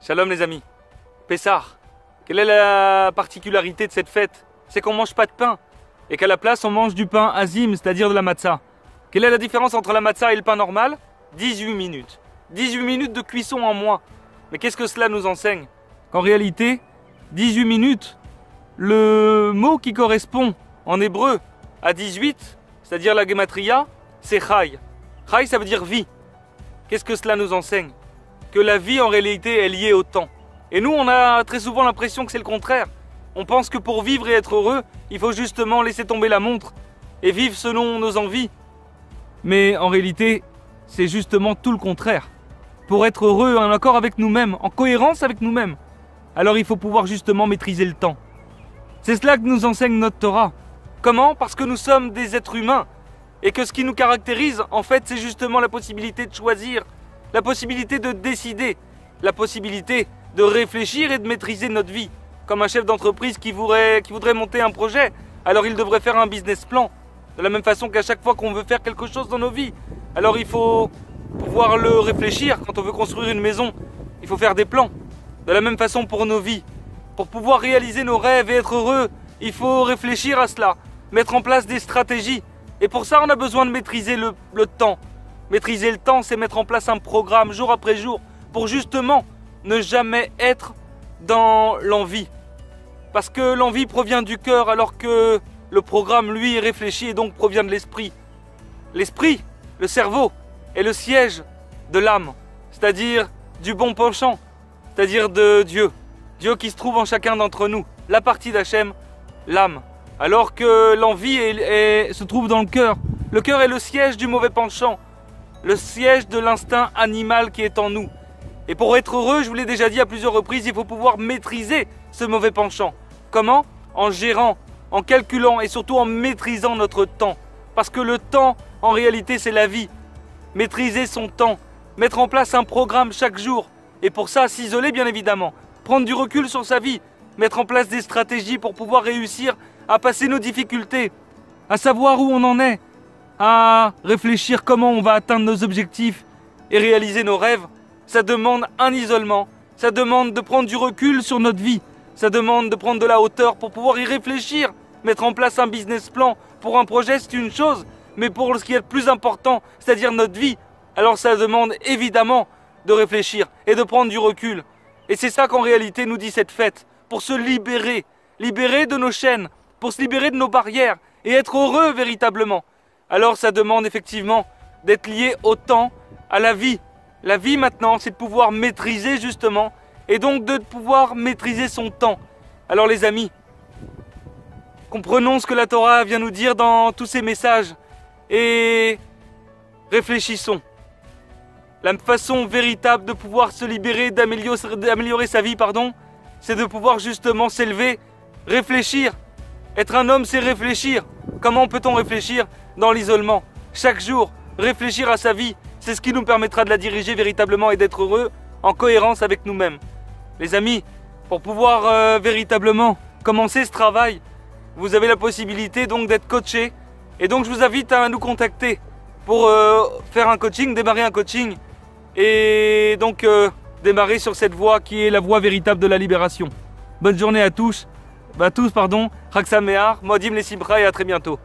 Shalom les amis. Pessah, quelle est la particularité de cette fête? C'est qu'on ne mange pas de pain et qu'à la place on mange du pain azim, c'est-à-dire de la matzah. Quelle est la différence entre la matzah et le pain normal? 18 minutes. 18 minutes de cuisson en moins. Mais qu'est-ce que cela nous enseigne? Qu'en réalité, 18 minutes, le mot qui correspond en hébreu à 18, c'est-à-dire la gematria, c'est chai. Chai, ça veut dire vie. Qu'est-ce que cela nous enseigne? Que la vie en réalité est liée au temps. Et nous, on a très souvent l'impression que c'est le contraire. On pense que pour vivre et être heureux, il faut justement laisser tomber la montre et vivre selon nos envies. Mais en réalité, c'est justement tout le contraire. Pour être heureux en accord avec nous-mêmes, en cohérence avec nous-mêmes, alors il faut pouvoir justement maîtriser le temps. C'est cela que nous enseigne notre Torah. Comment? Parce que nous sommes des êtres humains et que ce qui nous caractérise, en fait, c'est justement la possibilité de choisir, la possibilité de décider, la possibilité de réfléchir et de maîtriser notre vie. Comme un chef d'entreprise qui voudrait monter un projet, alors il devrait faire un business plan. De la même façon qu'à chaque fois qu'on veut faire quelque chose dans nos vies, alors il faut pouvoir le réfléchir. Quand on veut construire une maison, il faut faire des plans. De la même façon pour nos vies. Pour pouvoir réaliser nos rêves et être heureux, il faut réfléchir à cela, mettre en place des stratégies. Et pour ça, on a besoin de maîtriser le temps. Maîtriser le temps, c'est mettre en place un programme jour après jour pour justement ne jamais être dans l'envie. Parce que l'envie provient du cœur alors que le programme, lui, est réfléchi et donc provient de l'esprit. L'esprit, le cerveau, est le siège de l'âme, c'est-à-dire du bon penchant, c'est-à-dire de Dieu. Dieu qui se trouve en chacun d'entre nous, la partie d'Hachem, l'âme. Alors que l'envie se trouve dans le cœur. Le cœur est le siège du mauvais penchant, le siège de l'instinct animal qui est en nous. Et pour être heureux, je vous l'ai déjà dit à plusieurs reprises, il faut pouvoir maîtriser ce mauvais penchant. Comment? En gérant, en calculant et surtout en maîtrisant notre temps. Parce que le temps, en réalité, c'est la vie. Maîtriser son temps, mettre en place un programme chaque jour. Et pour ça, s'isoler bien évidemment. Prendre du recul sur sa vie, mettre en place des stratégies pour pouvoir réussir à passer nos difficultés, à savoir où on en est, à réfléchir comment on va atteindre nos objectifs et réaliser nos rêves. Ça demande un isolement, ça demande de prendre du recul sur notre vie, ça demande de prendre de la hauteur pour pouvoir y réfléchir, mettre en place un business plan. Pour un projet, c'est une chose, mais pour ce qui est le plus important, c'est-à-dire notre vie, alors ça demande évidemment de réfléchir et de prendre du recul. Et c'est ça qu'en réalité nous dit cette fête, pour se libérer, libérer de nos chaînes, pour se libérer de nos barrières et être heureux véritablement. Alors ça demande effectivement d'être lié au temps, à la vie. La vie maintenant, c'est de pouvoir maîtriser justement, et donc de pouvoir maîtriser son temps. Alors les amis, comprenons ce que la Torah vient nous dire dans tous ces messages, et réfléchissons. La façon véritable de pouvoir se libérer, d'améliorer sa vie, c'est de pouvoir justement s'élever, réfléchir. Être un homme, c'est réfléchir. Comment peut-on réfléchir? Dans l'isolement. Chaque jour, réfléchir à sa vie, c'est ce qui nous permettra de la diriger véritablement et d'être heureux en cohérence avec nous-mêmes. Les amis, pour pouvoir véritablement commencer ce travail, vous avez la possibilité donc d'être coaché. Et donc je vous invite à nous contacter pour faire un coaching, démarrer un coaching et donc démarrer sur cette voie qui est la voie véritable de la libération. Bonne journée à tous, Chag Sameach, Modim les Simcha et à très bientôt.